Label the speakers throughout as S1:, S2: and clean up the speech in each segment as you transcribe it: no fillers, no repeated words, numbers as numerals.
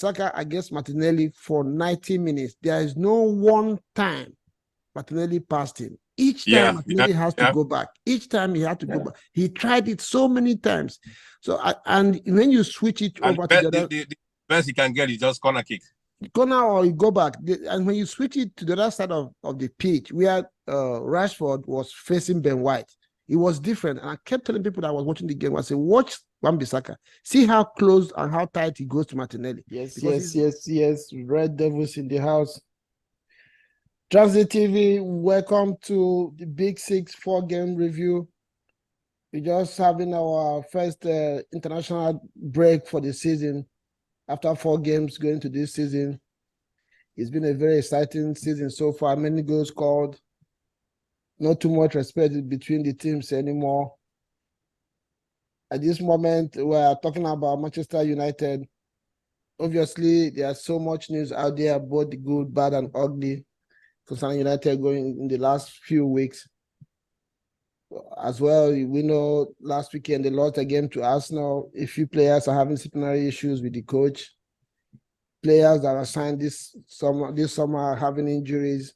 S1: Wan-Bissaka against Martinelli for 90 minutes. There is no one time Martinelli passed him. Each time Martinelli has to go back. Each time he had to go back. He tried it so many times. So, and when you switch it over to
S2: the best he can get is just corner kick.
S1: Corner or you go back. And when you switch it to the other side of the pitch, where Rashford was facing Ben White, it was different. And I kept telling people that I was watching the game, I said, watch Wan-Bissaka. See how close and how tight he goes to Martinelli.
S3: Yes. Red Devils in the house. Transit TV, welcome to the BIG-6 4-game review. We're just having our first international break for the season. After 4 games going to this season, it's been a very exciting season so far. Many goals scored. Not too much respect between the teams anymore. At this moment, we're talking about Manchester United. Obviously, there's so much news out there, both the good, bad, and ugly, concerning United going in the last few weeks. As well, we know last weekend they lost a game to Arsenal. A few players are having disciplinary issues with the coach. Players that are signed this summer are having injuries.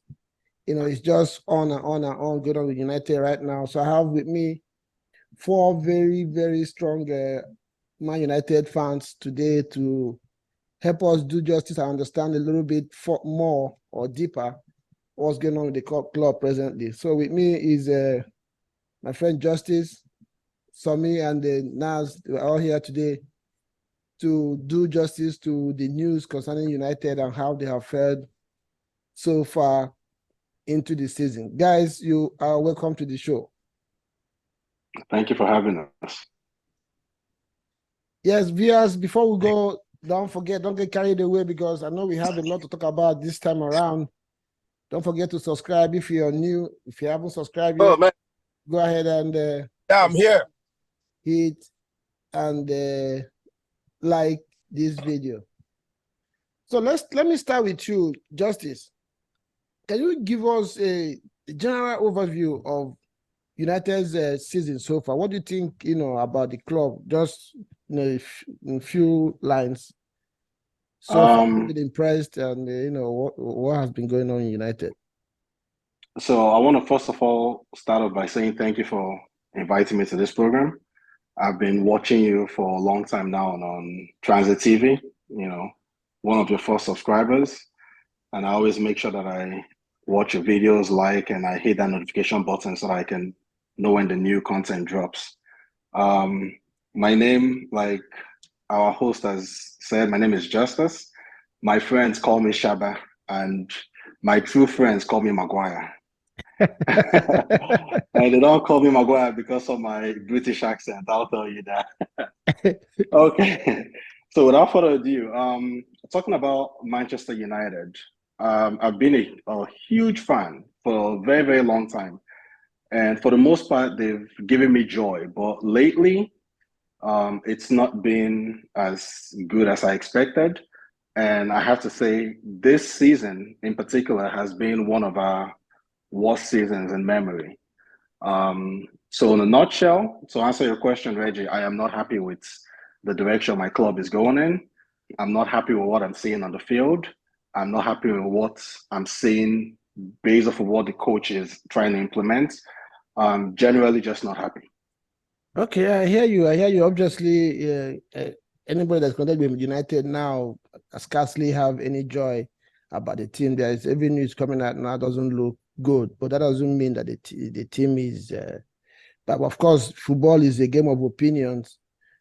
S3: It's just on and on and on going on with United right now. So I have with me 4 very, very strong Man United fans today to help us do justice and understand a little bit more or deeper what's going on with the club presently. So with me is my friend Justice, Somi, and Naz. We're all here today to do justice to the news concerning United and how they have fared so far into the season. Guys, you are welcome to the show.
S4: Thank you for having us.
S1: Yes, viewers, before we go, don't get carried away, because I know we have a lot to talk about this time around. Don't forget to subscribe if you're new. If you haven't subscribed yet,
S2: man,
S1: go ahead and
S2: I'm here.
S1: Hit and like this video. So let me start with you, Justice. Can you give us a general overview of United's season so far? What do you think, about the club? Just in a few lines. So far, you've been impressed, and what has been going on in United?
S4: So I want to first of all start off by saying thank you for inviting me to this program. I've been watching you for a long time now on Transit TV, one of your first subscribers. And I always make sure that I watch your videos, and I hit that notification button so that I can know when the new content drops. My name, like our host has said, my name is Justice. My friends call me Shaba, and my true friends call me Maguire. And they don't call me Maguire because of my British accent, I'll tell you that. Okay, so without further ado, talking about Manchester United, I've been a huge fan for a very, very long time. And for the most part, they've given me joy. But lately, it's not been as good as I expected. And I have to say, this season in particular has been one of our worst seasons in memory. So in a nutshell, to answer your question, Reggie, I am not happy with the direction my club is going in. I'm not happy with what I'm seeing on the field. I'm not happy with what I'm seeing based off of what the coach is trying to implement. I'm generally just not happy.
S1: Okay, I hear you. Obviously, anybody that's connected with United now scarcely have any joy about the team. There is every news coming out now doesn't look good, but that doesn't mean that the team is. But of course, football is a game of opinions.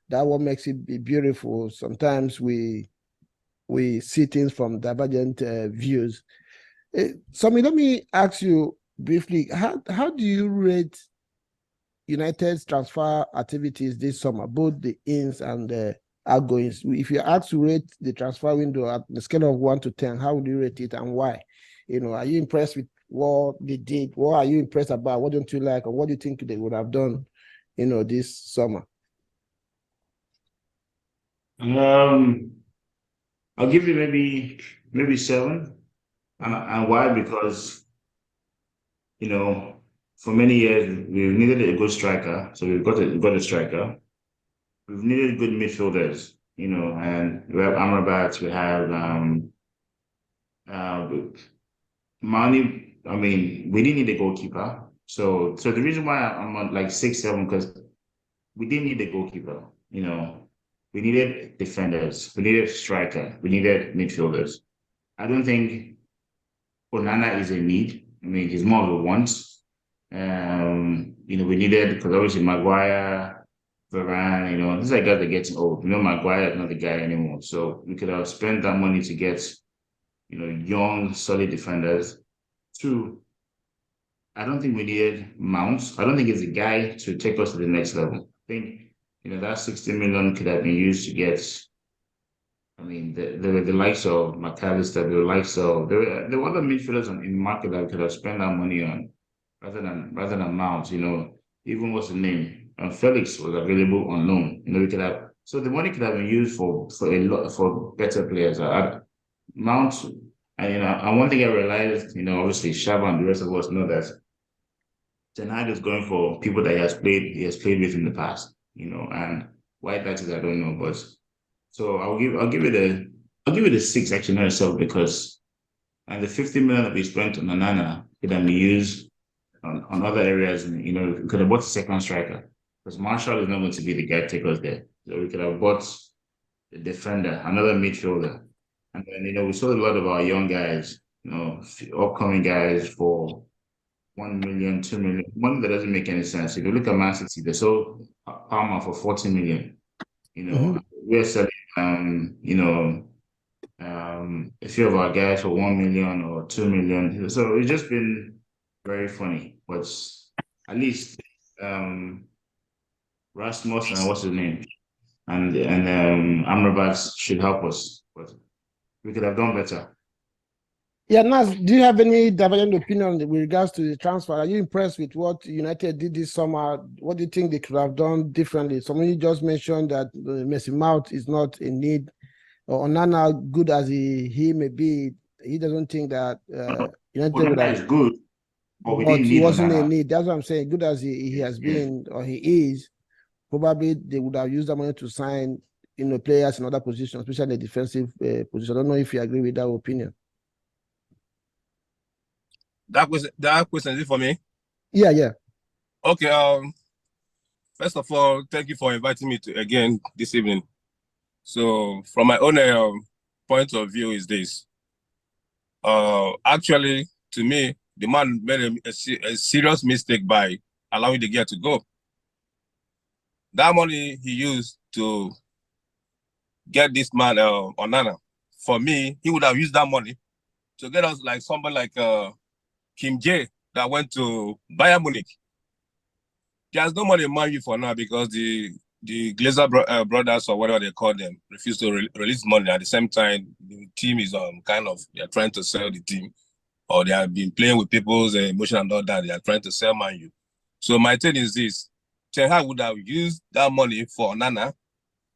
S1: That's what makes it be beautiful. Sometimes we see things from divergent views. Somi, let me ask you briefly: how do you rate United's transfer activities this summer, both the ins and the outgoings? If you asked to rate the transfer window at the scale of 1 to 10, how would you rate it and why? Are you impressed with what they did? What are you impressed about? What don't you like? Or what do you think they would have done, this summer?
S5: I'll give you maybe 7. And why? Because, for many years we've needed a good striker, so we've got a striker. We've needed good midfielders, you know, and we have Amrabat, we have Mani. I mean, we didn't need a goalkeeper. So the reason why I'm on like 6-7, because we didn't need a goalkeeper, you know. We needed defenders, we needed striker, we needed midfielders. I don't think Onana is a need. I mean, he's more of a want. You know, we needed, because obviously Maguire, Varane, you know, these are guys that are getting old. You know, Maguire is not the guy anymore. So we could have spent that money to get, you know, young, solid defenders. Two, I don't think we needed Mounts. I don't think it's a guy to take us to the next level. I think, you know, that 60 million could have been used to get, I mean, the likes of McAllister, the likes of, there were other midfielders in the market that we could have spent that money on rather than Mount, you know. Even what's the name? Felix was available on loan. You know, we could have, so the money could have been used for a lot for better players. Mount, and you know, and one thing I realized, you know, obviously Shaba and the rest of us know that Ten Hag is going for people that he has played with in the past, you know, and why that is I don't know, but so I'll give it a 6 actually not itself, because and the 50 million that we spent on Onana could have been used on other areas, and you know, we could have bought a second striker, because Marshall is not going to be the guy to take us there. So we could have bought a defender, another midfielder. And then, you know, we saw a lot of our young guys, you know, upcoming guys for 1 million, 2 million, money that doesn't make any sense. If you look at Man City, they sold Palmer for 40 million. You know, we're selling, you know, a few of our guys for 1 million or 2 million. So it's just been very funny. But at least Rasmus and what's his name? And Amrabat should help us. But we could have done better.
S3: Yeah, Nas, do you have any divergent opinion with regards to the transfer? Are you impressed with what United did this summer? What do you think they could have done differently? Somebody just mentioned that Messi Mount is not in need, or Onana, good as he may be, he doesn't think that United would have.
S5: Is good, but we
S3: But
S5: didn't
S3: he
S5: need
S3: wasn't
S5: Onana.
S3: in need. That's what I'm saying. Good as he has been, or he is, probably they would have used that money to sign, you know, players in other positions, especially the defensive position. I don't know if you agree with that opinion.
S2: That question is it for me?
S3: Yeah.
S2: Okay. First of all, thank you for inviting me to again this evening. So, from my own point of view, is this. Actually, to me, the man made a serious mistake by allowing the girl to go. That money he used to get this man Onana, for me, he would have used that money to get us like somebody like Kim J that went to Bayern Munich. There's no money in Man U for now because the Glazer brothers or whatever they call them refuse to release money. At the same time, the team is they're trying to sell the team, or they have been playing with people's emotion and all that. They are trying to sell Man U. So my thing is this: Ten Hag would have used that money for Onana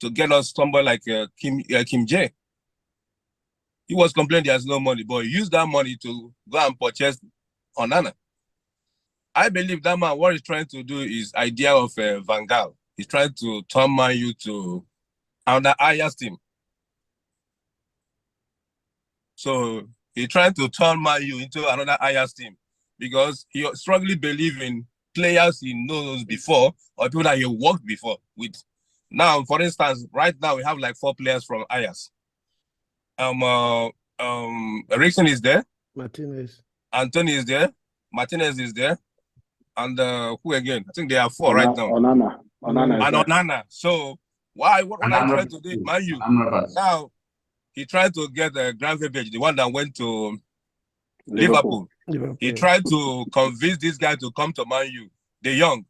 S2: to get us somebody like Kim J. He was complaining there's no money, but he used that money to go and purchase Onana. I believe that man, what he's trying to do is idea of Van Gaal. He's trying to turn Man U to another Ajax team. So he's trying to turn Man U into another Ajax team because he strongly believes in players he knows before or people that he worked before with. Now, for instance, right now we have like 4 players from Ajax. Eriksen is there.
S3: Martinez.
S2: Anthony is there. Martinez is there. And who again? I think there are 4 right now.
S4: Onana.
S2: And Onana. So what are you trying to do, Man U? Now he tried to get Gravenberch, the one that went to Liverpool. He tried to convince this guy to come to Man U, the young.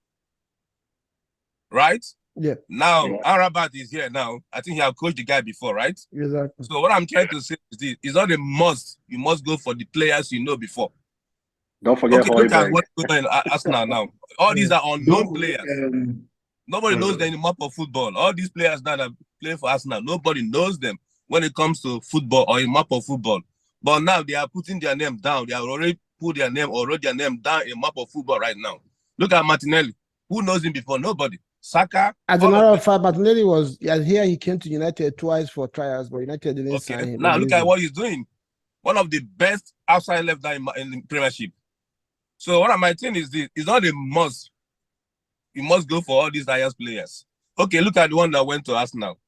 S2: Right?
S3: Yeah.
S2: Now Amrabat is here now. I think he have coached the guy before, right?
S3: Exactly.
S2: So what I'm trying to say is this: it's not a must. You must go for the players you know before.
S4: Don't forget
S2: look at what's going on in Arsenal now. All these are unknown players. Nobody knows them in the map of football. All these players that are playing for Arsenal, nobody knows them when it comes to football or in map of football. But now they are putting their name down. They have already put their name down in map of football right now. Look at Martinelli. Who knows him before? Nobody. Saka.
S1: As a matter of fact, Martinelli was here. He came to United twice for trials, but United didn't sign him.
S2: Now look at what he's doing. One of the best outside left back in the Premiership. So what my thing is this: it's not a must. You must go for all these Ajax players. Okay, look at the one that went to Arsenal,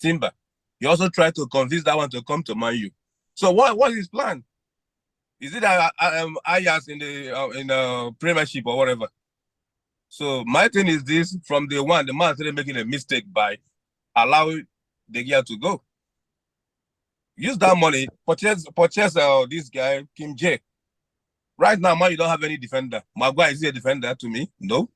S2: Timber. He also tried to convince that one to come to Man U. So what is his plan? Is it Ajax in the Premiership or whatever? So my thing is this: from the one, the man started making a mistake by allowing the guy to go. Use that money, purchase this guy, Kim J. Right now, man, you don't have any defender. Maguire, is he a defender to me? No.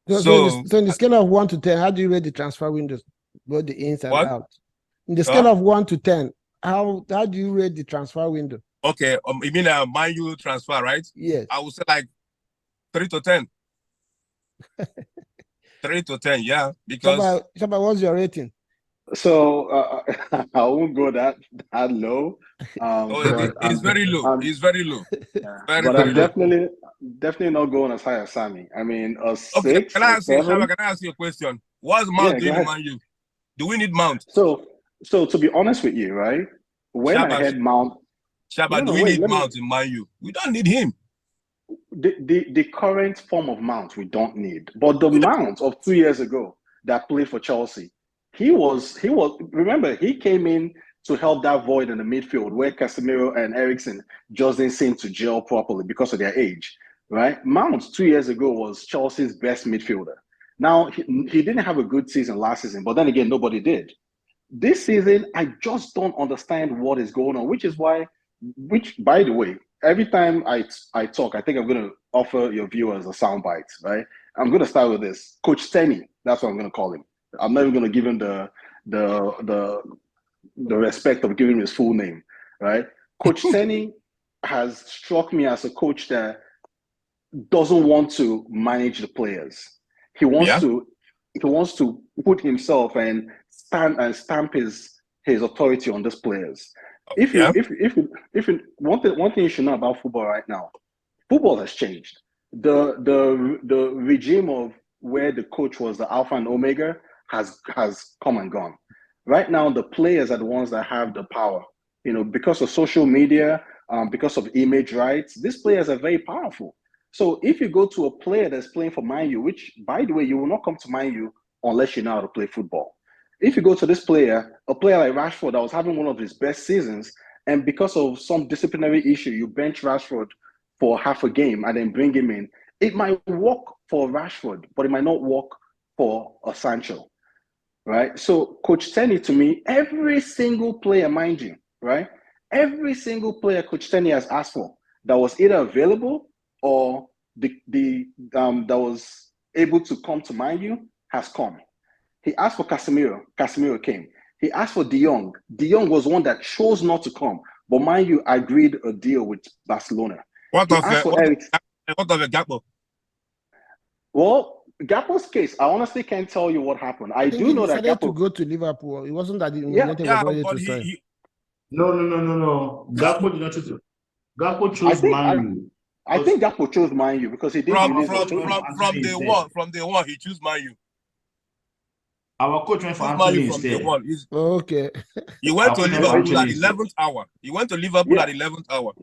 S1: So in the scale of 1 to 10, how do you rate the transfer windows, both the ins and outs? In the scale of 1 to 10, how do you rate the transfer window?
S2: Okay, you mean a Man U transfer, right?
S1: Yes. I
S2: would say like 3 to 10. 3 to 10, yeah. Because
S1: Chioma, what's your rating?
S4: So I won't go that low.
S2: It's very low. It's very low.
S4: Yeah.
S2: Very,
S4: but
S2: very
S4: I'm
S2: low.
S4: definitely not going as high as Sammy. I mean, a 6.
S2: Okay, can I ask you,
S4: 7?
S2: Can I ask you a question? What's Mount doing in Man U? Do we need Mount?
S4: So to be honest with you, right? When I had Mount,
S2: do we need Mount in Man U? We don't need him.
S4: The current form of Mount we don't need, but the Mount of 2 years ago that played for Chelsea, he was remember, he came in to help that void in the midfield where Casemiro and Eriksen just didn't seem to gel properly because of their age, right? Mount 2 years ago was Chelsea's best midfielder. Now, he didn't have a good season last season, but then again, nobody did. This season, I just don't understand what is going on, which, by the way, every time I talk, I think I'm going to offer your viewers a soundbite, right? I'm going to start with this. Coach Stenny, that's what I'm going to call him. I'm not even going to give him the respect of giving him his full name, right? Coach Stenny has struck me as a coach that doesn't want to manage the players. He wants to put himself and stamp his authority on these players. One thing you should know about football right now, football has changed. The regime of where the coach was the alpha and omega has come and gone. Right now, the players are the ones that have the power. You know, because of social media, because of image rights, these players are very powerful. So if you go to a player that's playing for Man U, which, by the way, you will not come to Man U unless you know how to play football. If you go to this player, a player like Rashford that was having one of his best seasons, and because of some disciplinary issue, you bench Rashford for half a game and then bring him in, it might work for Rashford, but it might not work for a Sancho, right? So Coach Tenny, to me, every single player, mind you, right? Every single player Coach Tenny has asked for that was either available or that was able to come to Man U has come. He asked for Casemiro. Casemiro came. He asked for De Jong. De Jong was one that chose not to come, but Man U agreed a deal with Barcelona.
S2: What of a Gakpo?
S4: Well, Gakpo's case, I honestly can't tell you what happened. I do know that Gakpo
S1: to go to Liverpool. It wasn't that United was ready to sign.
S5: No. Gakpo did not choose. Gakpo chose Man U.
S4: I think Gakpo chose Man U because he did
S2: from the one he chose Man U.
S5: Our coach went for Anthony instead.
S1: Okay.
S2: He went to Liverpool at 11th hour. He went to Liverpool at 11th hour.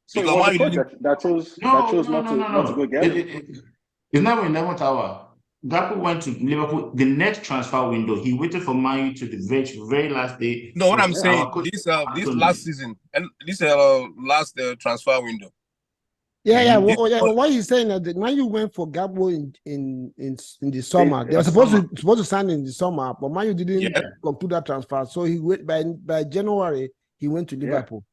S4: So it was the coach that chose not to go get him.
S5: It's not in 11th hour. Gakpo went to Liverpool. The next transfer window, he waited for Man U to the very last day.
S2: No, what I'm saying, this last season and this last transfer window.
S1: What he's saying that Man U went for Gakpo in the summer. They were supposed to sign in the summer, but Man U didn't conclude that transfer. So he went by January. He went to Liverpool.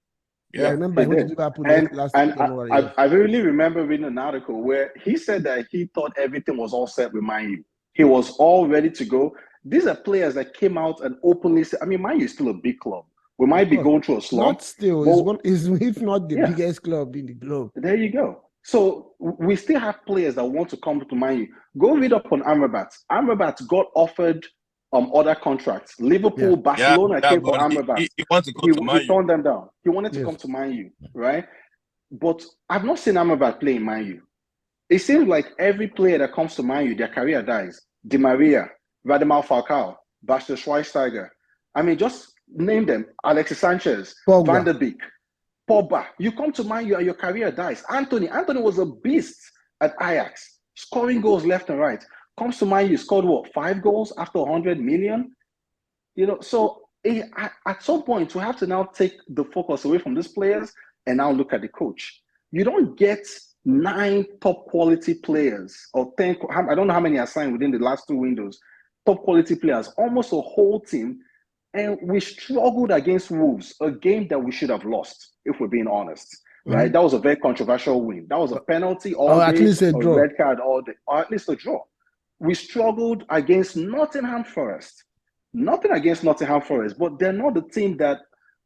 S1: I remember he went to Liverpool last January.
S4: I really remember reading an article where he said that he thought everything was all set with Man U. He was all ready to go. These are players that came out and openly said, I mean, Man U is still a big club. We might be going through a slump.
S1: Not still, if not the biggest club in the globe.
S4: There you go. So we still have players that want to come to Man U. Go read up on Amrabat. Amrabat got offered other contracts. Liverpool, Barcelona came for Amrabat.
S2: He wants to come to Man U.
S4: He turned them down. He wanted to come to Man U, right? But I've not seen Amrabat play in Man U. It seems like every player that comes to Man U, their career dies. Di Maria, Radamel Falcao, Bastian Schweinsteiger. I mean, just name them. Alexis Sanchez,
S3: Pogba.
S4: Van der Beek, Pogba. You come to Man U and your career dies. Anthony was a beast at Ajax, scoring goals left and right. Comes to Man U, scored what, 5 goals after 100 million? You know, so at some point, we have to now take the focus away from these players and now look at the coach. You don't get 9 top quality players or 10, I don't know how many are signed within the last 2 windows, top quality players, almost a whole team. And we struggled against Wolves, a game that we should have lost, if we're being honest. Right? That was a very controversial win. That was a penalty all day,
S3: at least a draw.
S4: red card all day, or at least a draw. We struggled against Nottingham Forest. Nothing against Nottingham Forest, but they're not the team that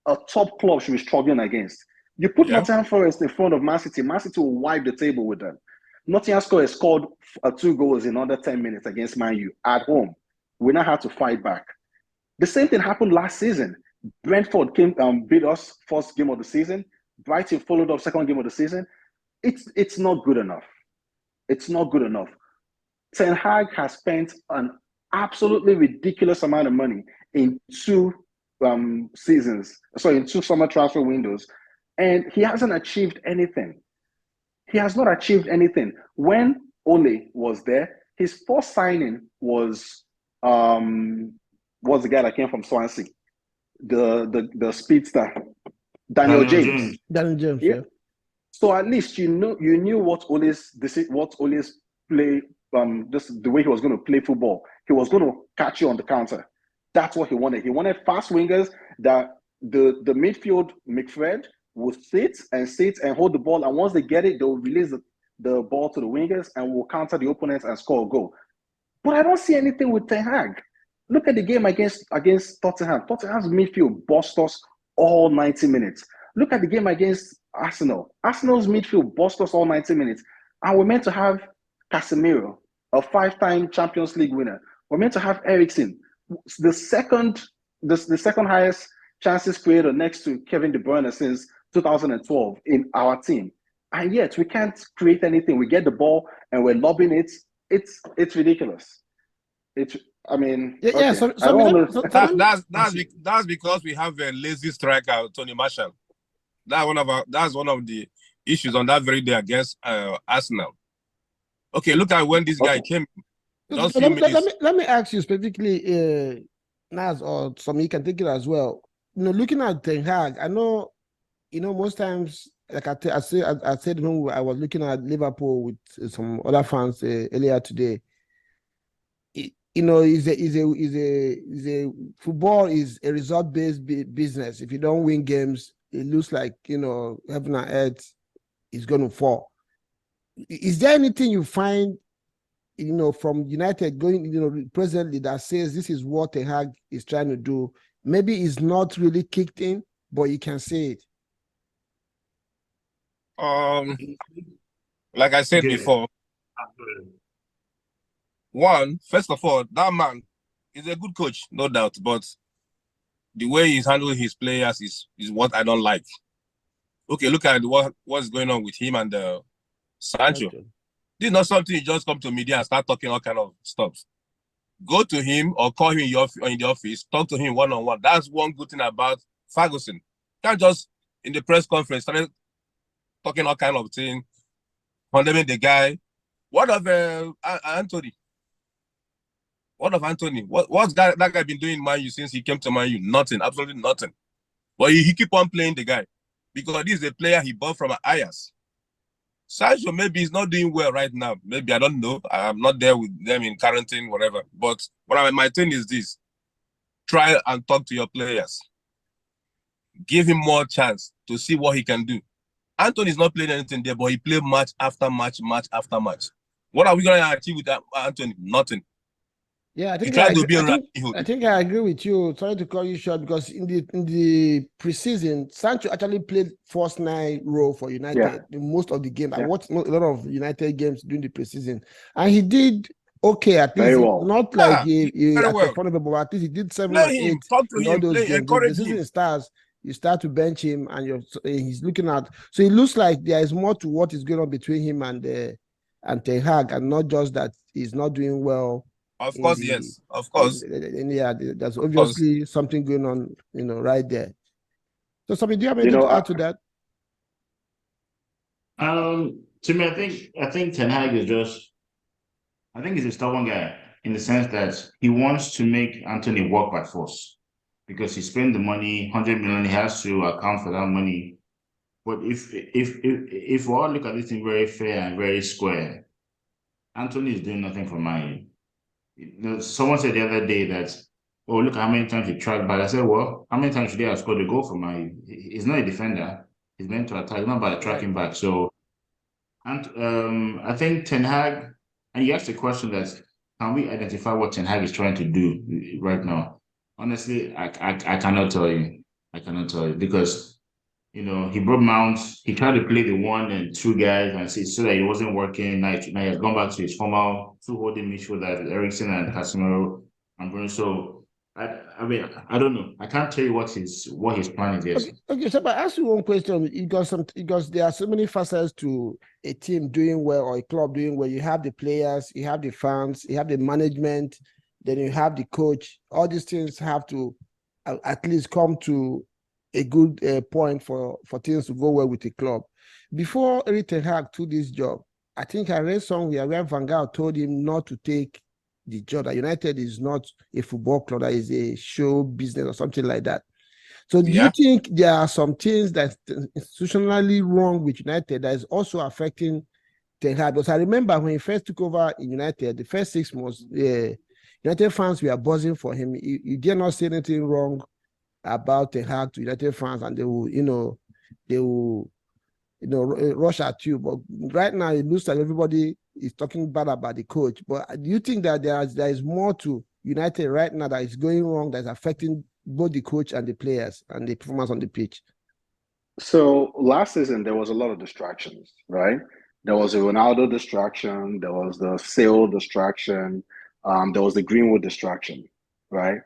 S4: a top club should be struggling against. You put Nottingham Forest in front of Man City will wipe the table with them. Nottingham scored 2 goals in under 10 minutes against Man U at home. We now have to fight back. The same thing happened last season. Brentford beat us first game of the season. Brighton followed up second game of the season. It's not good enough. It's not good enough. Ten Hag has spent an absolutely ridiculous amount of money in 2 in 2 summer transfer windows, and he hasn't achieved anything. He has not achieved anything. When Ole was there, his first signing was the guy that came from Swansea, the speedster, Daniel James.
S3: Daniel James, yeah.
S4: So at least you knew what Ole's play, just the way he was going to play football. He was going to catch you on the counter. That's what he wanted. He wanted fast wingers that the midfield McFred will sit and hold the ball, and once they get it, they'll release the ball to the wingers and will counter the opponents and score a goal. But I don't see anything with Ten Hag. Look at the game against Tottenham. Tottenham's midfield bossed us all 90 minutes. Look at the game against Arsenal. Arsenal's midfield bossed us all 90 minutes. And we're meant to have Casemiro, a 5-time Champions League winner. We're meant to have Eriksen, the second highest chances creator next to Kevin De Bruyne since 2012 in our team. And yet we can't create anything. We get the ball and we're lobbing it. It's ridiculous. That's
S2: because we have a lazy striker, Tony Marshall. That's one of the issues on that very day against Arsenal. Okay, look at when this guy came.
S3: Let me ask you specifically, Naz, or some you can take it as well. You know, looking at Ten Hag, I know, you know, most times, like I said when I was looking at Liverpool with some other fans earlier today. You know, football is a result-based business. If you don't win games, it looks like, you know, heaven and earth is going to fall. Is there anything you find, you know, from United going, you know, presently that says this is what Ten Hag is trying to do? Maybe it's not really kicked in, but you can say it.
S2: Like I said before, first of all, that man is a good coach, no doubt, but the way he's handling his players is what I don't like. Okay, look at what's going on with him and Sancho. Okay. This is not something you just come to media and start talking all kind of stuff. Go to him or call him in the office, talk to him one-on-one. That's one good thing about Ferguson. You can't just, in the press conference, start talking all kind of things, condemning the guy. What of Anthony? What of Anthony? What's that guy been doing in Man U since he came to Man U? Nothing, absolutely nothing. But he keep on playing the guy because this is a player he bought from Ajax. Sancho maybe he's not doing well right now. Maybe, I don't know. I'm not there with them in quarantine, whatever. But my thing is this. Try and talk to your players. Give him more chance to see what he can do. Anthony's not playing anything there, but he played match after match, match after match. What are we going to achieve with Anthony? Nothing.
S3: Yeah, I think I agree with you. Sorry to call you short, because in the preseason, Sancho actually played first 9 role for United in most of the game. I watched a lot of United games during the preseason, and he did okay at least. Well. Not like he performed, but at least he did 7 or 8 in all those games. The season starts, you start to bench him, and he's looking at. So it looks like there is more to what is going on between him and Ten Hag, and not just that he's not doing well
S2: Of course, yes. Of course.
S1: And yeah, there's obviously something going on, right there. So, Sabi, do you have anything to add to that?
S5: To me, I think Ten Hag is just, I think he's a stubborn guy in the sense that he wants to make Anthony work by force because he spent the money, 100 million, he has to account for that money. But if we all look at this thing very fair and very square, Anthony is doing nothing for money. Someone said the other day that, oh, look how many times he tracked back. I said, well, how many times should he have scored a goal for money? He's not a defender. He's meant to attack, not by tracking back. So, and I think Ten Hag, and you asked the question that, can we identify what Ten Hag is trying to do right now? Honestly, I cannot tell you. I cannot tell you because, he brought Mount. He tried to play the 1 and 2 guys and see so that it wasn't working. Now he has gone back to his former 2 holding midfielders, Ericsson and Casemiro and Bruno. So I mean, I don't know. I can't tell you what his plan is.
S1: Okay, so but I ask you one question. Because there are so many facets to a team doing well or a club doing well. You have the players, you have the fans, you have the management, then you have the coach. All these things have to at least come to a good point for things to go well with the club. Before Erik ten Hag took this job, I think I read somewhere where Van Gaal told him not to take the job, that United is not a football club, that is a show business or something like that. So do you think there are some things that's institutionally wrong with United that is also affecting Ten Hag? Because I remember when he first took over in United, the first 6 months, United fans were buzzing for him. You dare not say anything wrong about Ten Hag to United fans, and they will rush at you. But right now, it looks like everybody is talking bad about the coach. But do you think that there is more to United right now that is going wrong, that's affecting both the coach and the players and the performance on the pitch?
S4: So last season, there was a lot of distractions, right? There was a Ronaldo distraction. There was the Sale distraction. There was the Greenwood distraction, right?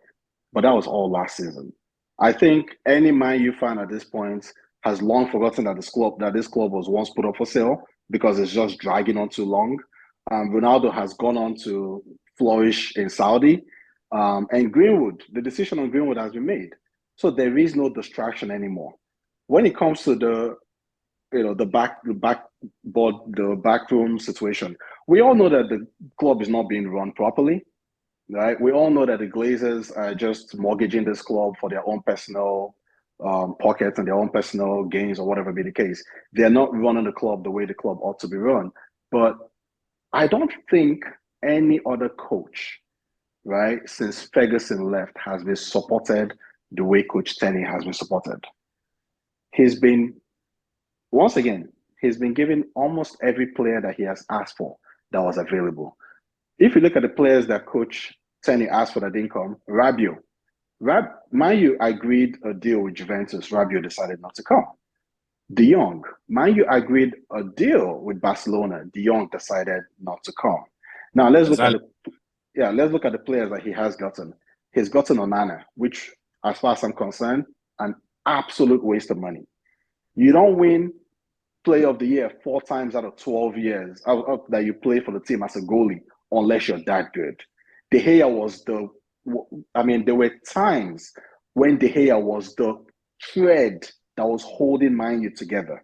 S4: But that was all last season. I think any Man U fan at this point has long forgotten that this club was once put up for sale because it's just dragging on too long. Ronaldo has gone on to flourish in Saudi, and Greenwood, the decision on Greenwood has been made. So there is no distraction anymore. When it comes to the backroom situation, we all know that the club is not being run properly. Right, we all know that the Glazers are just mortgaging this club for their own personal pockets and their own personal gains or whatever be the case. They're not running the club the way the club ought to be run. But I don't think any other coach, right, since Ferguson left, has been supported the way Coach Tenny has been supported. He's been given almost every player that he has asked for that was available. If you look at the players that Coach Tenny asked for that didn't come, Rabiot. Man U agreed a deal with Juventus. Rabiot decided not to come. De Jong. Man U agreed a deal with Barcelona. De Jong decided not to come. Now let's look at the players that he has gotten. He's gotten Onana, which, as far as I'm concerned, an absolute waste of money. You don't win Player of the Year 4 times out of 12 years that you play for the team as a goalie, unless you're that good. De Gea was there were times when De Gea was the thread that was holding Man U together,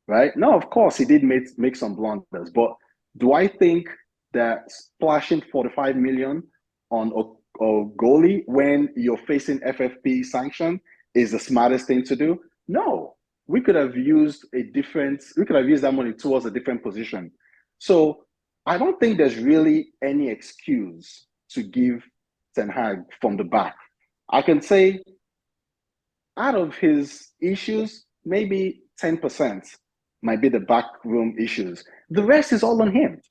S4: right? Now, of course, he did make some blunders, but do I think that splashing 45 million on a goalie when you're facing FFP sanction is the smartest thing to do? No. We could have used that money towards a different position. So I don't think there's really any excuse to give Ten Hag from the back. I can say out of his issues, maybe 10% might be the backroom issues. The rest is all on him.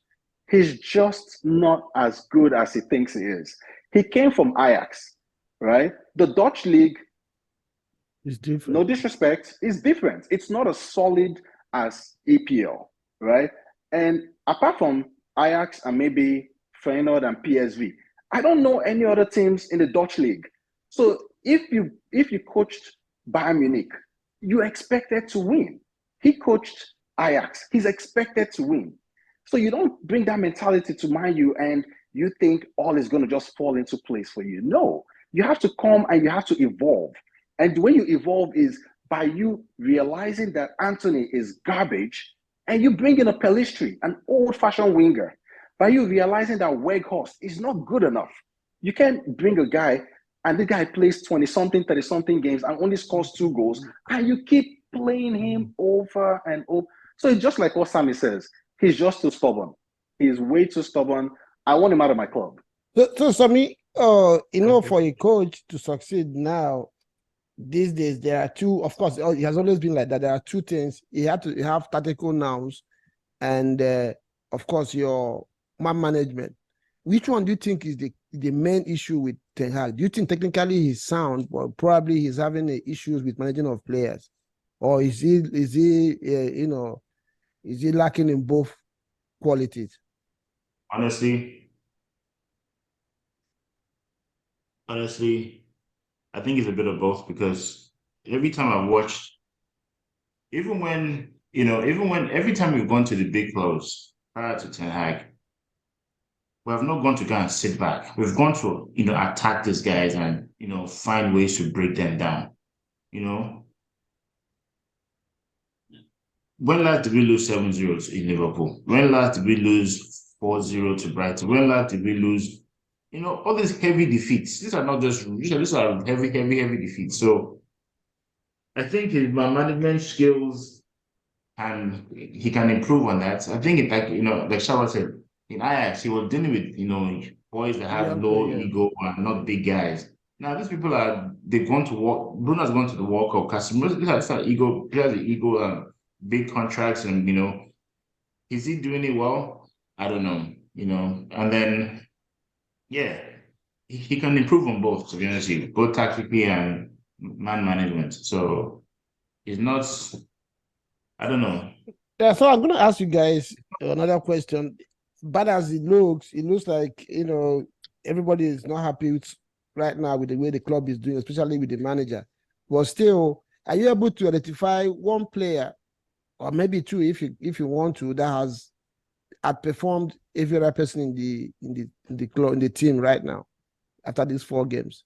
S4: He's just not as good as he thinks he is. He came from Ajax, right? The Dutch league,
S1: it's different.
S4: No disrespect, it's different. It's not as solid as EPL, right? And apart from Ajax and maybe Feyenoord and PSV, I don't know any other teams in the Dutch league. So if you coached Bayern Munich, you expected to win. He coached Ajax, he's expected to win. So you don't bring that mentality to Man U and you think all is going to just fall into place for you. No, you have to come and you have to evolve. And the way you evolve is by you realizing that Anthony is garbage and you bring in a Pelistri, an old-fashioned winger. By you realizing that Weghorst is not good enough. You can't bring a guy and the guy plays 20-something, 30-something games and only scores 2 goals, and you keep playing him over and over. So it's just like what Sammy says. He's just too stubborn. He's way too stubborn. I want him out of my club.
S3: So Sammy, for a coach to succeed now, these days, there are two, of course, it has always been like that. There are 2 things. You have to have tactical nouns and, of course, your man management. Which one do you think is the main issue with Ten Hag? Do you think technically he's sound, but probably he's having issues with managing of players? Or is he lacking in both qualities?
S5: Honestly, I think it's a bit of both, because every time I've watched, every time we've gone to the big clubs prior to Ten Hag, we have not gone to go and sit back. We've gone to, attack these guys and, find ways to break them down. When last did we lose 7-0 in Liverpool? When last did we lose 4-0 to Brighton? When last did we lose, all these heavy defeats? These are heavy defeats. So I think his management skills, and he can improve on that. I think like Shaba said, in Ajax, he was dealing with, boys that have low ego and not big guys. Now, these people they've gone to work. Bruno's gone to the World Cup. Casemiro, these are ego, players with ego and big contracts, and, is he doing it well? I don't know, and then, yeah, he can improve on both, to be honest with you, both tactically and man management. So he's not, I don't know.
S3: Yeah, so I'm going to ask you guys another question. Bad as it looks like, everybody is not happy right now with the way the club is doing, especially with the manager. But still, are you able to identify one player, or maybe 2 if you want to, that has outperformed every other person in the club, in the team right now after these 4 games?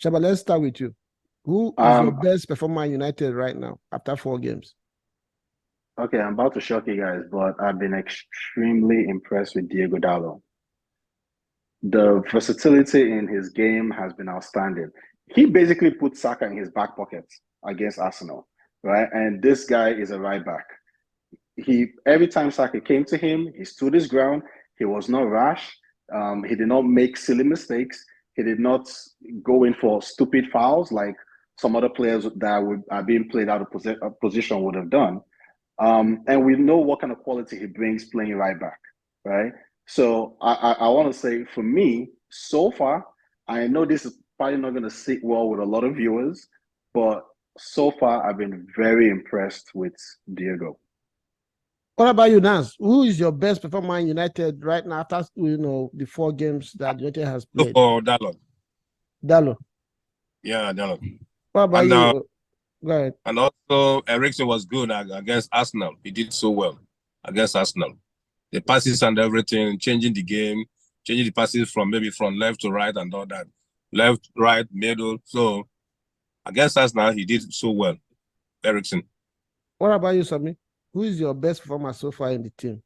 S3: Shaba, let's start with you. Who is your best performer in United right now after 4 games?
S4: Okay, I'm about to shock you guys, but I've been extremely impressed with Diego Dallo. The versatility in his game has been outstanding. He basically put Saka in his back pocket against Arsenal, right? And this guy is a right back. Every time Saka came to him, he stood his ground. He was not rash. He did not make silly mistakes. He did not go in for stupid fouls like some other players that are being played out of position would have done. And we know what kind of quality he brings playing right back, right? So I want to say, for me, so far, I know this is probably not going to sit well with a lot of viewers, but so far I've been very impressed with Diego.
S3: What about you, Nance? Who is your best performer in United right now after the 4 games that United has played?
S2: For Dallo.
S3: Dallo.
S2: Yeah, Dallo.
S3: What about you? Go ahead.
S2: And also, Eriksen was good against Arsenal. He did so well against Arsenal. The passes and everything, changing the game, changing the passes from left to right and all that. Left, right, middle. So against Arsenal, he did so well. Eriksen.
S3: What about you, Sammy? Who is your best performer so far in the team?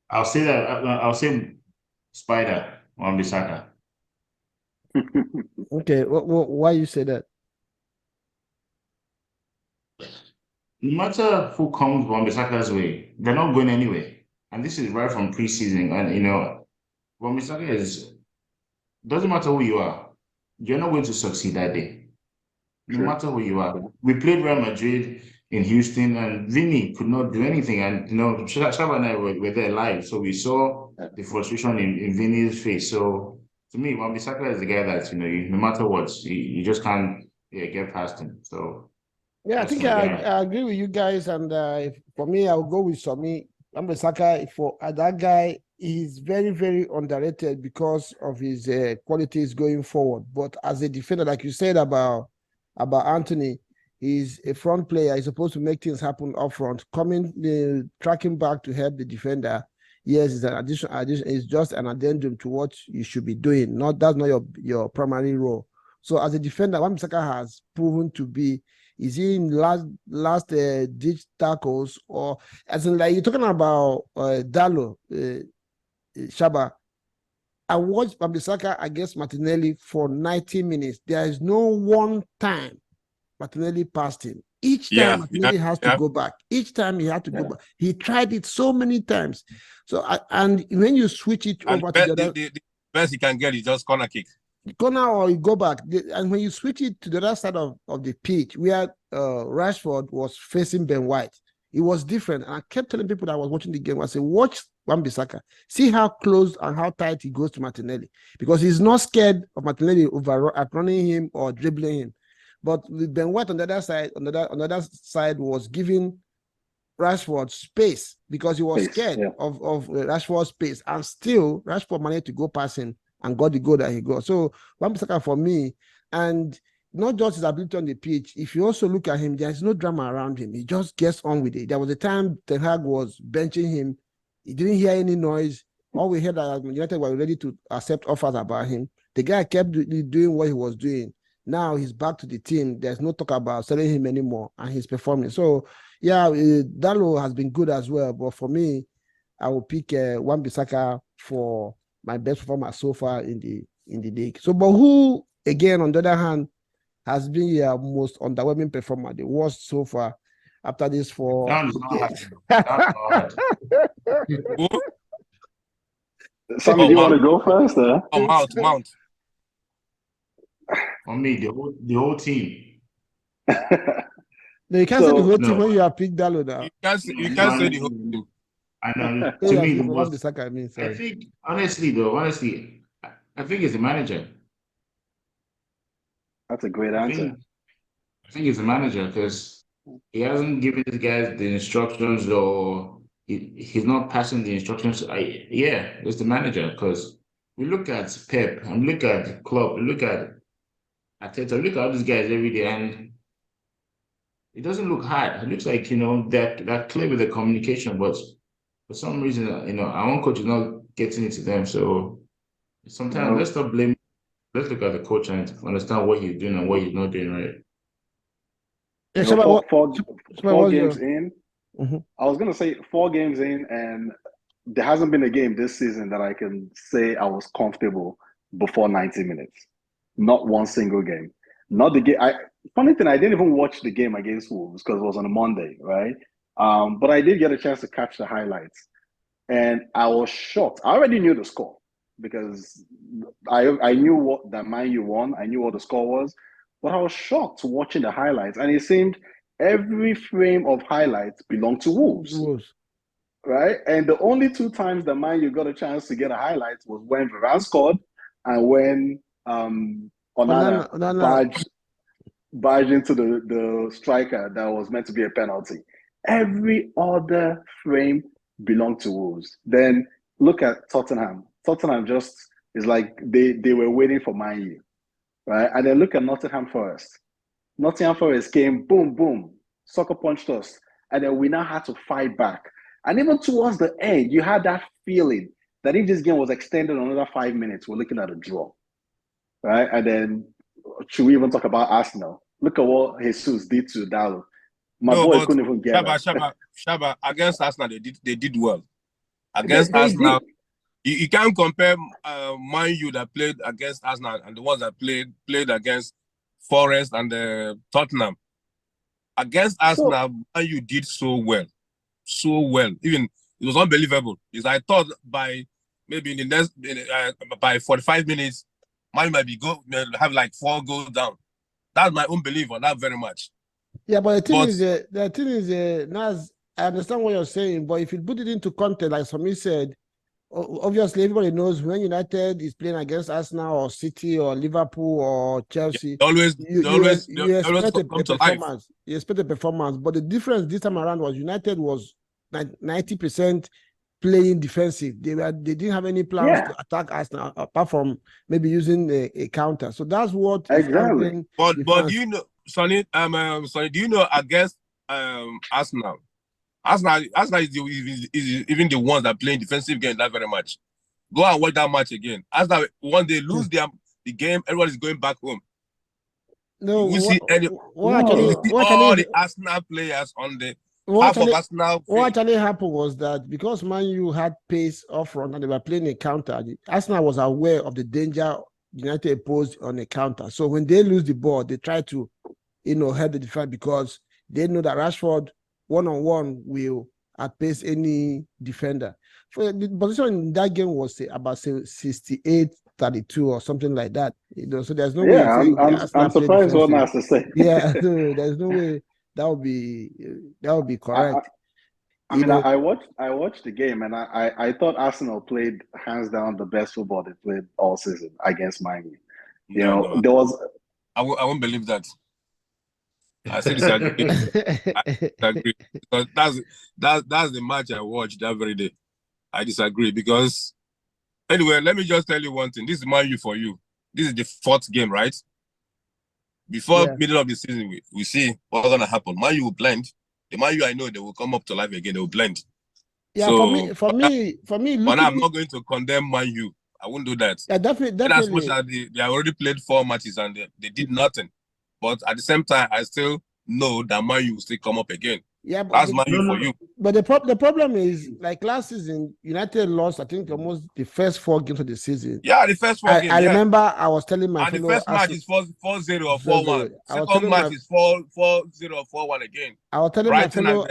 S5: I'll say Spider on Bissaka.
S3: Okay, why you say that?
S5: No matter who comes Wan-Bissaka's way, they're not going anywhere. And this is right from preseason. And, Wan-Bissaka doesn't matter who you are, you're not going to succeed that day. No matter who you are. We played Real Madrid in Houston, and Vinny could not do anything. And, Shaba and I were there live, so we saw the frustration in Vinny's face. So, to me, Wan-Bissaka is the guy that, no matter what, you just can't get past him. So,
S3: yeah, I think I agree with you guys. And for me, I'll go with Sammy. Wan-Bissaka, for that guy, is very, very underrated because of his qualities going forward. But as a defender, like you said about Anthony,
S1: He's a front player. He's supposed to make things happen up front. Tracking back to help the defender. Yes, it's an addition. It's just an addendum to what you should be doing. That's not your primary role. So as a defender, Wan-Bissaka has proven to be. Is he in last ditch tackles, or as in like you're talking about Dalo Shaba? I watched Wan-Bissaka against Martinelli for 90 minutes. There is no one time Martinelli passed him. Each time Martinelli has to go back. Each time he had to go back. He tried it so many times. So and when you switch it over to
S2: the best he can get is just corner kick.
S1: Corner or you go back. And when you switch it to the other side of the pitch, where Rashford was facing Ben White, it was different. And I kept telling people that I was watching the game, I said, watch Wan-Bissaka. See how close and how tight he goes to Martinelli. Because he's not scared of Martinelli running him or dribbling him. But with Ben White on the other side, was giving Rashford space because he was scared of Rashford's space. And still, Rashford managed to go past him and got the goal that he got. So Wan-Bissaka for me, and not just his ability on the pitch, if you also look at him, there's no drama around him. He just gets on with it. There was a time Ten Hag was benching him. He didn't hear any noise. All we heard that United were ready to accept offers about him. The guy kept doing what he was doing. Now he's back to the team. There's no talk about selling him anymore, and he's performing. So, yeah, Dalo has been good as well. But for me, I will pick Wan-Bissaka for my best performer so far in the league. So, but who, again, on the other hand, has been your most underwhelming performer, the worst so far after this 4 games?
S4: Sammy, do you want to go first?
S2: Mount.
S5: For me, the whole team.
S1: No, you can't say the whole team when you have picked Dalo now.
S2: You can't say the whole team.
S5: I know. To me,
S1: I
S5: think, honestly, I think it's the manager.
S4: That's a great answer.
S5: I think it's the manager because he hasn't given these guys the instructions, or he's not passing the instructions. It's the manager, because we look at Pep and look at Klopp, look at Arteta, look at all these guys every day, and it doesn't look hard. It looks like, they're clear with the communication, but for some reason, our own coach is not getting it to them. So sometimes let's stop blaming. Let's look at the coach and understand what he's doing and what he's not doing right.
S4: Yeah, four games in. Mm-hmm. I was going to say 4 games in, and there hasn't been a game this season that I can say I was comfortable before 90 minutes. Not one single game. Not the game. Funny thing, I didn't even watch the game against Wolves because it was on a Monday, right? But I did get a chance to catch the highlights, and I was shocked. I already knew the score because I knew that Man U won. I knew what the score was, but I was shocked watching the highlights, and it seemed every frame of highlights belonged to Wolves. Right? And the only 2 times that Man U got a chance to get a highlight was when Varane scored and when Onana barged into the striker that was meant to be a penalty. Every other frame belonged to Wolves. Then look at Tottenham. Tottenham just is like they were waiting for Man U, right? And then look at Nottingham Forest. Nottingham Forest came, boom, boom, sucker punched us, and then we now had to fight back. And even towards the end, you had that feeling that if this game was extended another 5 minutes, we're looking at a draw, right? And then should we even talk about Arsenal? Look at what Jesus did to Dalo. My boy couldn't even get
S2: Shaba, against Arsenal, they did well. Against Arsenal, you can't compare Man U that played against Arsenal and the ones that played against Forest and Tottenham. Against Arsenal, Man U did so well. Even it was unbelievable. Because I thought by maybe in the next by 45 minutes, Man U might have like 4 goals down. That's my own belief on that very much.
S1: Yeah, but the thing is, Naz, I understand what you're saying, but if you put it into context, like Sami said, obviously everybody knows when United is playing against Arsenal or City or Liverpool or Chelsea, you expect a performance. You expect a performance, but the difference this time around was United was 90% playing defensive. They didn't have any plans to attack Arsenal apart from maybe using a counter. So that's what
S2: exactly. But Sonny, Sonny, do you know against Arsenal? Arsenal is even the ones that playing defensive game that very much. Go and watch that match again. Arsenal, when they lose the game, everybody's going back home.
S3: No,
S2: we see any all the Arsenal players on the half of Arsenal.
S3: What actually happened was that because Man U had pace up front and they were playing a counter, Arsenal was aware of the danger United posed on a counter. So when they lose the ball, they try to, help the defense because they know that Rashford one-on-one will outpace any defender. For the position in that game was about 68-32 or something like that. So there's no way.
S4: I'm surprised what has to say.
S3: Yeah, so there's no way that would be correct.
S4: I watched the game and I thought Arsenal played hands down the best football they played all season against Man U. There was.
S2: I won't believe that. I still disagree. I disagree because that's the match I watched that very day. I disagree because anyway, let me just tell you one thing. This is Man U for you. This is the 4th game, right? Before middle of the season, we see what's gonna happen. Man U will blend. The Man U I know they will come up to life again. They will blend.
S3: Yeah, so, for me. But
S2: I'm not going to condemn Man U. I won't do that.
S3: Yeah, definitely.
S2: As much as they already played 4 matches and they did nothing. But at the same time, I still know that Man U will still come up again.
S3: Yeah, but
S2: that's Man U for you.
S3: But the problem is, like last season, United lost, I think, almost the first 4 games of the season.
S2: Yeah, the first 4 games.
S3: I remember I was telling my
S2: fellow... the first match is 4-0 or 4-1. Second match is 4-0 or 4-1 again.
S3: I was telling
S2: Brighton
S3: my fellow...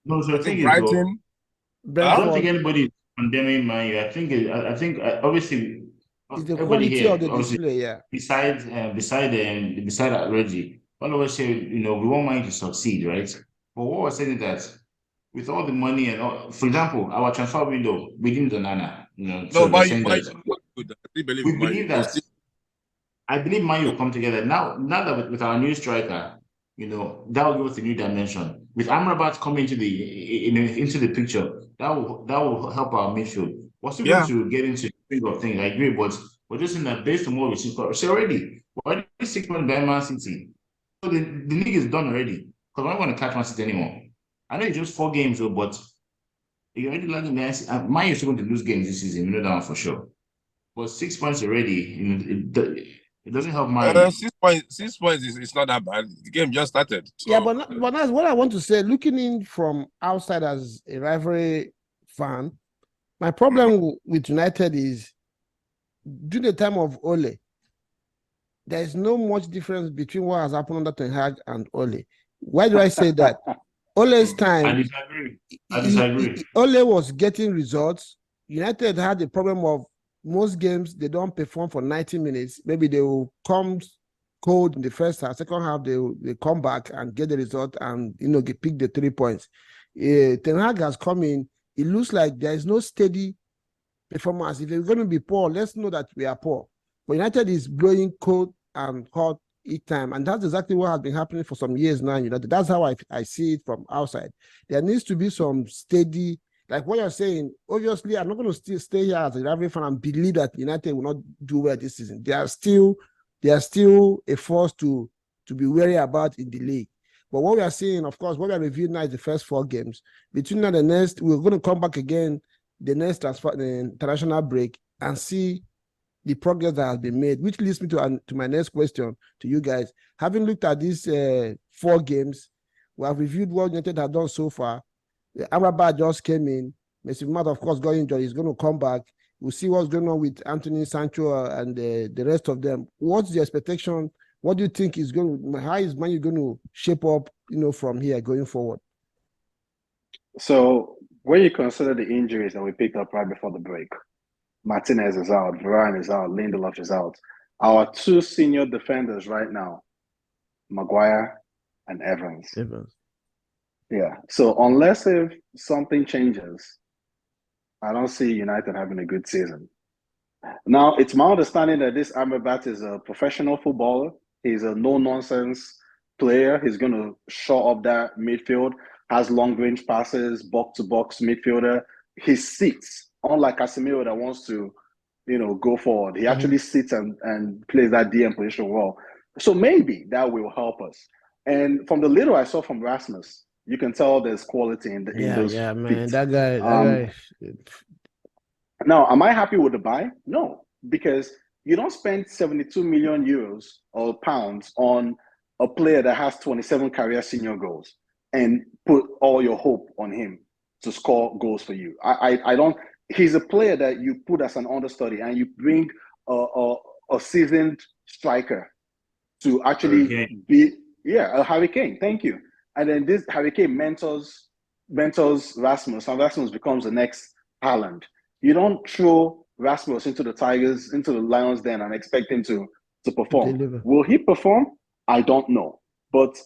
S5: No, so I think
S2: Brighton...
S5: I don't think anybody is condemning Man U. I think obviously...
S3: It's the quality of the display, yeah.
S5: Beside Reggie, all of us say, we want Man U to succeed, right? But what we're saying is that with all the money and all, for example, our transfer window, we didn't Onana, I believe Man U will come together. Now that with our new striker, that will give us a new dimension. With Amrabat coming into the picture, that will help our midfield. We're still going to get into the of things. I agree, but we're just in that based on what we see. So already, we're already 6 months by Man City. So the league is done already. Because we're not going to catch Man City anymore. I know it's just 4 games, though, but you're already lagging there. Man U is going to lose games this season. We know that one for sure. But 6 points already, it doesn't help Man U.
S2: 6 points is not that bad. The game just started. So.
S3: Yeah, but that's what I want to say. Looking in from outside as a rivalry fan, my problem with United is during the time of Ole, there is no much difference between what has happened under Ten Hag and Ole. Why do I say that? Ole's time,
S5: I disagree.
S3: Ole was getting results. United had the problem of most games, they don't perform for 90 minutes. Maybe they will come cold in the first half. Second half, they come back and get the result and, pick the 3 points. Ten Hag has come in. It looks like there is no steady performance. If we're going to be poor, let's know that we are poor. But United is blowing cold and hot each time. And that's exactly what has been happening for some years now. That's how I see it from outside. There needs to be some steady, like what you're saying. Obviously, I'm not going to still stay here as a rival fan and believe that United will not do well this season. They are still a force to be wary about in the league. But what we are seeing, of course, what we are reviewing now is the first 4 games. Between now and the next, we're going to come back again the next the international break and see the progress that has been made, which leads me to my next question to you guys. Having looked at these 4 games, we have reviewed what United have done so far. Amrabat just came in. Messi Mat, of course, got injured. He's going to come back. We'll see what's going on with Anthony Sancho and the rest of them. What's the expectation? What do you think is how is Man U going to shape up, from here going forward?
S4: So when you consider the injuries that we picked up right before the break, Martinez is out, Varane is out, Lindelof is out. Our 2 senior defenders right now, Maguire and Evans. Yeah. So unless if something changes, I don't see United having a good season. Now, it's my understanding that this Amrabat is a professional footballer. He's a no-nonsense player. He's going to shore up that midfield, has long-range passes, box-to-box midfielder. He sits, unlike Casemiro that wants to, go forward. He actually sits and plays that DM position well. So maybe that will help us. And from the little I saw from Rasmus, you can tell there's quality in those
S1: man.
S4: feet.
S1: That guy.
S4: Now, am I happy with the buy? No, because you don't spend 72 million euros or pounds on a player that has 27 career senior goals and put all your hope on him to score goals for you. I don't. He's a player that you put as an understudy and you bring a seasoned striker to actually be a hurricane. Thank you. And then this hurricane mentors Rasmus, and Rasmus becomes the next Haaland. You don't throw Rasmus into the Lions den and expect him to perform.
S1: Deliver.
S4: Will he perform? I don't know. But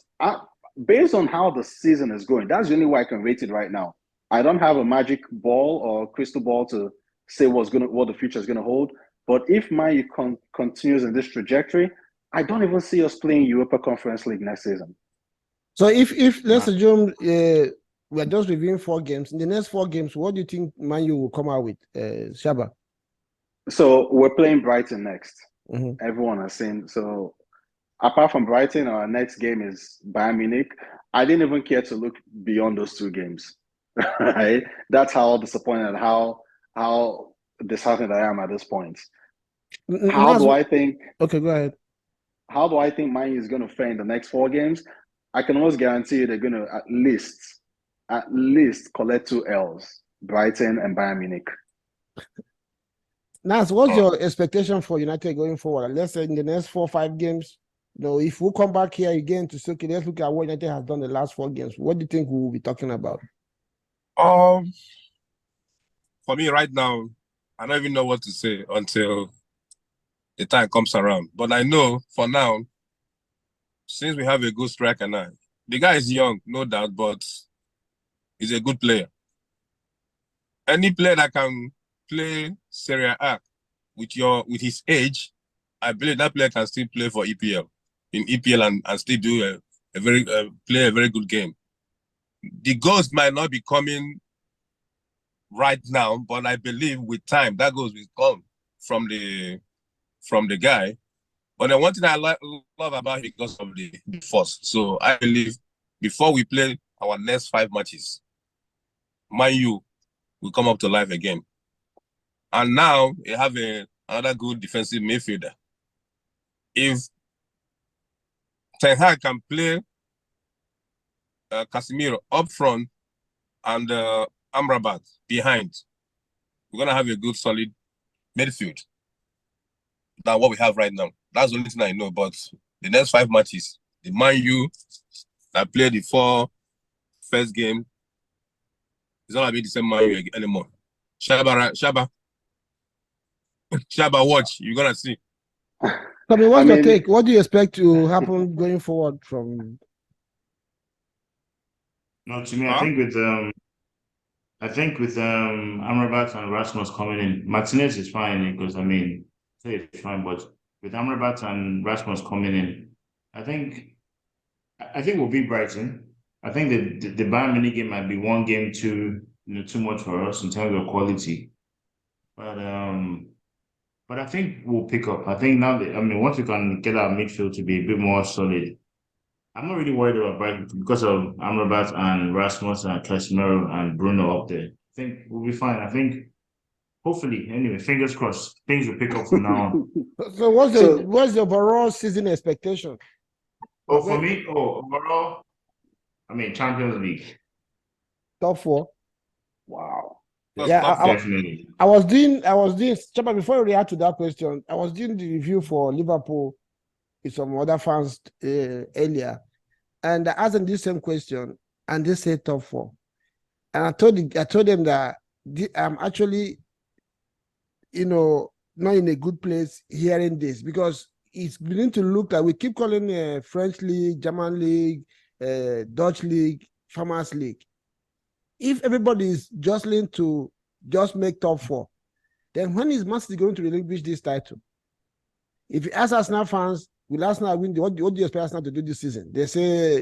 S4: based on how the season is going, that's the only way I can rate it right now. I don't have a magic ball or crystal ball to say what the future is gonna hold. But if Man U continues in this trajectory, I don't even see us playing Europa Conference League next season.
S1: So if let's assume we're just reviewing 4 games. In the next 4 games, what do you think Man U will come out with, Shaba?
S4: So we're playing Brighton next.
S1: Mm-hmm.
S4: Everyone has seen. So apart from Brighton, our next game is Bayern Munich. I didn't even care to look beyond those 2 games. Right? That's how disappointed, how disheartened I am at this point. How do I think?
S1: Okay, go ahead.
S4: How do I think Man U is going to fare in the next 4 games? I can almost guarantee you they're going to at least collect 2 L's, Brighton and Bayern Munich.
S1: Nas, what's your expectation for United going forward? Let's say in the next 4 or 5 games, if we come back here again to Soki, let's look at what United has done the last 4 games. What do you think we will be talking about?
S2: For me right now, I don't even know what to say until the time comes around. But I know for now, since we have a good striker now, the guy is young, no doubt, but he's a good player. Any player that can play Serie A with his age, I believe that player can still play for EPL and still do play a very good game. The goals might not be coming right now, but I believe with time that goals will come from the guy. But the one thing I love about him because of the force. So I believe before we play our next 5 matches, Man U will come up to life again. And now they have another good defensive midfielder. If Ten Hag can play Casemiro up front and Amrabat behind, we're going to have a good, solid midfield than what we have right now. That's the only thing I know. But the next 5 matches, the Man U that played the 4 first game, it's not going to be the same Man U anymore. Shaba, watch. You're going to see.
S1: I mean, what's your take? What do you expect to happen going forward from?
S5: No, to me, I think with Amrabat and Rasmus coming in, Martinez is fine because it's fine, but with Amrabat and Rasmus coming in, I think we'll beat Brighton. I think the Bayern Munich game might be 1 game too much for us in terms of quality, but I think we'll pick up. I think now once we can get our midfield to be a bit more solid, I'm not really worried about Brighton because of Amrabat and Rasmus and Casemiro and Bruno up there. I think we'll be fine. I think hopefully, anyway, fingers crossed, things will pick up from now on.
S1: So what's the overall season expectation?
S5: For me, overall, Champions League.
S1: Top 4.
S4: Wow.
S5: Definitely.
S1: I was doing, Chapa, before you react to that question, I was doing the review for Liverpool with some other fans earlier, and I asked them this same question, and they said top 4. And I told them that I'm actually, not in a good place hearing this, because it's beginning to look like we keep calling French league, German league, Dutch league, Farmers League. If everybody is jostling to just make top 4, then when is Man City going to relinquish this title? If you ask Arsenal fans, will Arsenal win? What do you expect Arsenal to do this season? They say,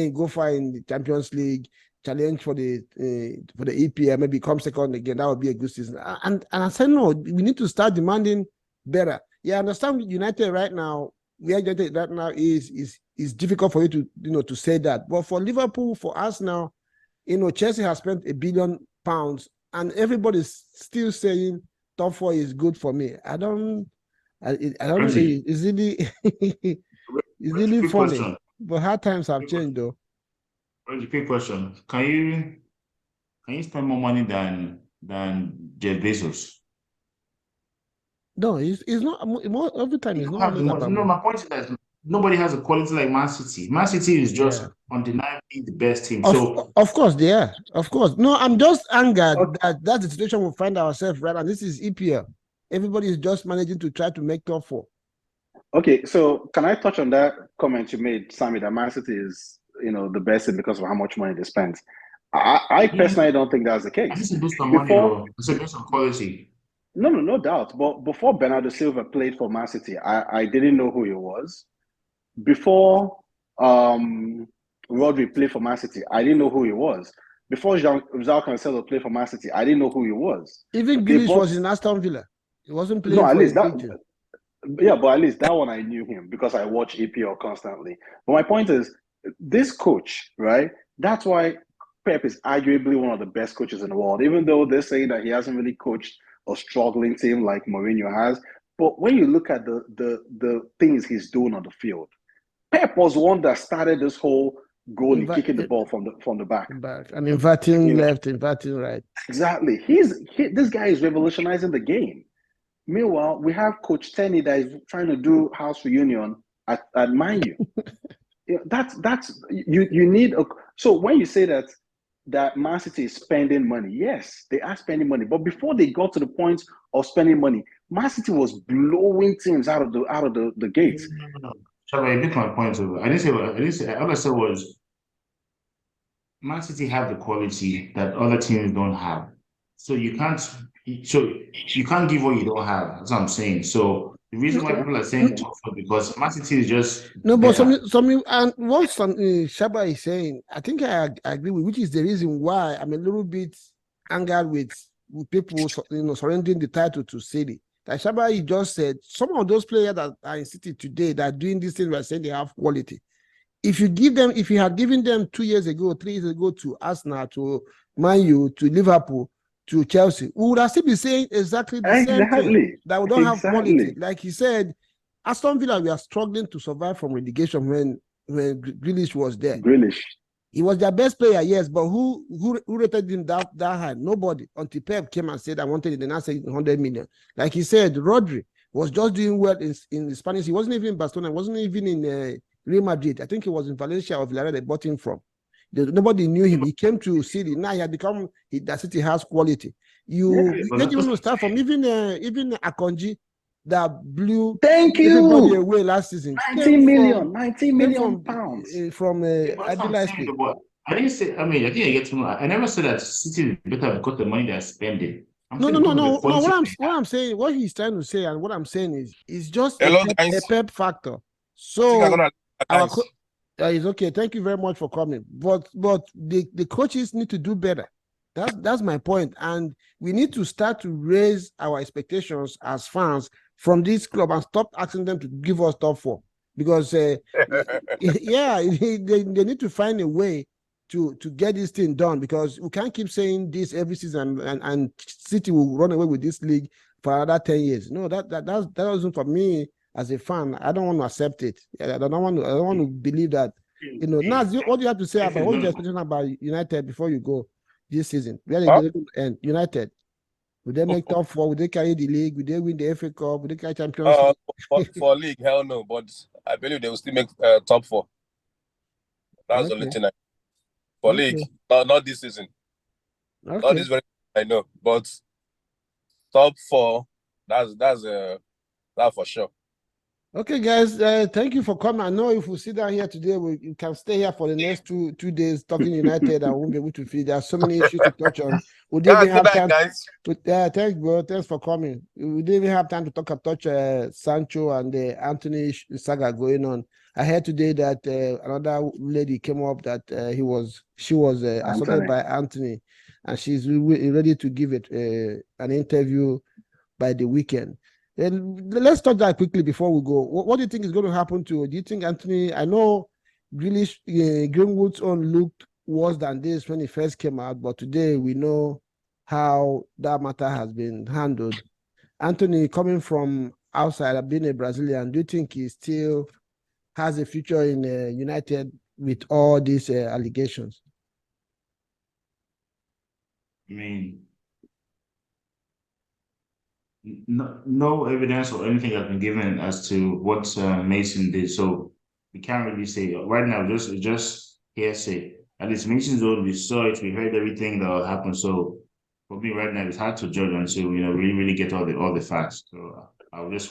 S1: go far in the Champions League, challenge for the EPL, maybe come second again. That would be a good season. And I said, no, we need to start demanding better. Yeah, I understand United right now,
S3: where United right now is difficult for you to to say that. But for Liverpool, for us now, Chelsea has spent £1 billion, and everybody's still saying top 4 is good for me. I don't know. It's really it's really funny.
S5: Question.
S3: But hard times have changed, though.
S5: Quick question. Can you spend more money than Jeff Bezos?
S3: No, it's not more every time. It's not always about
S5: my point is that nobody has a quality like Man City. Man City is just undeniably the best team.
S3: Of course they are. Of course. No, I'm just angered that that's the situation we find ourselves right, and this is EPL. Everybody is just managing to try to make top 4.
S4: Okay, so can I touch on that comment you made, Sammy, that Man City is the best thing because of how much money they spend? I personally don't think that's the case.
S5: This is based on money, or it's based on quality.
S4: No doubt. But before Bernardo Silva played for Man City, I didn't know who he was. Before Rodri played for Man City, I didn't know who he was. Before João Cancelo played for Man City, I didn't know who he was.
S3: Even Grealish was in Aston Villa. He wasn't playing
S4: at
S3: for
S4: least
S3: that.
S4: Yeah, but at least that one I knew him because I watch EPL constantly. But my point is, this coach, right? That's why Pep is arguably one of the best coaches in the world, even though they're saying that he hasn't really coached a struggling team like Mourinho has. But when you look at the things he's doing on the field, Pep was one that started this whole goalie kicking the ball from the back
S3: and inverting left, inverting right.
S4: Exactly. This guy is revolutionizing the game. Meanwhile, we have Coach Tenny that is trying to do house reunion at Man U. You need a. So when you say that Man City is spending money, yes, they are spending money. But before they got to the point of spending money, Man City was blowing teams out of the gates.
S5: No. Sorry, I did my point over. I didn't say. All I said was Man City have the quality that other teams don't have. So you can't give what you don't have. That's what I'm saying. So the reason why people are saying top 4 because Man City is just
S3: but some and what Shaba is saying, I think I agree with, which is the reason why I'm a little bit angered with people surrendering the title to City. Like Shaba, he just said, some of those players that are in City today that are doing this thing, we are saying they have quality. If you had given them 2 years ago, 3 years ago to Arsenal, to Man U, to Liverpool, to Chelsea, we would have still be saying exactly the same thing, that we don't have quality. Like he said, Aston Villa, we are struggling to survive from relegation when Grealish was there. He was their best player, yes, but who rated him that high? Nobody. Until Pep came and said, I wanted it, and I said 100 million. Like he said, Rodri was just doing well in the Spanish. He wasn't even in Barcelona, he wasn't even in Real Madrid. I think he was in Valencia or Villarreal they bought him from. Nobody knew him. He came to City. Now he had become that City has quality. You can't even start from even Akonji that blew everybody away last season.
S4: 19 million pounds
S3: from Adelaide.
S5: I didn't say. I mean, I think I get to know. I never said that City is better because the money they're spending.
S3: No. What I'm saying, what he's trying to say, and what I'm saying is just a Pep factor. So it's okay. Thank you very much for coming. But the coaches need to do better. That's my point. And we need to start to raise our expectations as fans from this club and stop asking them to give us top 4. Because they need to find a way to get this thing done, because we can't keep saying this every season and City will run away with this league for another 10 years. No, that wasn't for me. As a fan, I don't want to accept it. I don't want to believe that. Naz, what do you have to say about what's your expectation about United before you go this season? Where they going to end? United, will they make top 4? Will they carry the league? Will they win the FA Cup? Will they carry Champions League?
S2: For league, hell no. But I believe they will still make top 4. That's the only thing. For league, not this season. Not this very. I know, but top 4. That's for sure.
S3: Okay, guys, thank you for coming. I know if we sit down here today, we can stay here for the next two days talking United. I won't be able to feed. There are so many issues to touch on. We didn't even have time.
S2: Guys.
S3: Thanks, bro. Thanks for coming. We didn't even have time to touch Sancho and the Anthony saga going on. I heard today that another lady came up that she was assaulted by Anthony, and she's ready to give it an interview by the weekend. And let's touch that quickly before we go. What do you think is going to happen to? Do you think Anthony? I know Greenwood's own looked worse than this when he first came out, but today we know how that matter has been handled. Anthony, coming from outside, being a Brazilian, do you think he still has a future in United with all these allegations?
S5: I mean, no evidence or anything has been given as to what Mason did, so we can't really say right now. Just hearsay. At least Mason's own, we saw it, we heard everything that happened. So for me right now, it's hard to judge until we really get all the facts. So I'll wait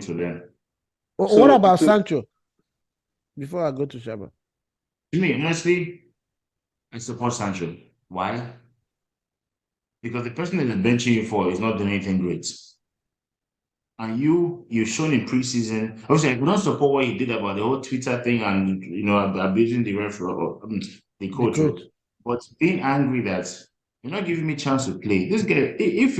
S5: till then.
S3: So what about Sancho? Before I go to Shaba.
S5: To me, honestly, I support Sancho. Why? Because the person that they're benching you for is not doing anything great. And you've shown in preseason. Obviously, I could not support what he did about the whole Twitter thing and abusing the the coach. But being angry that you're not giving me a chance to play. This guy, if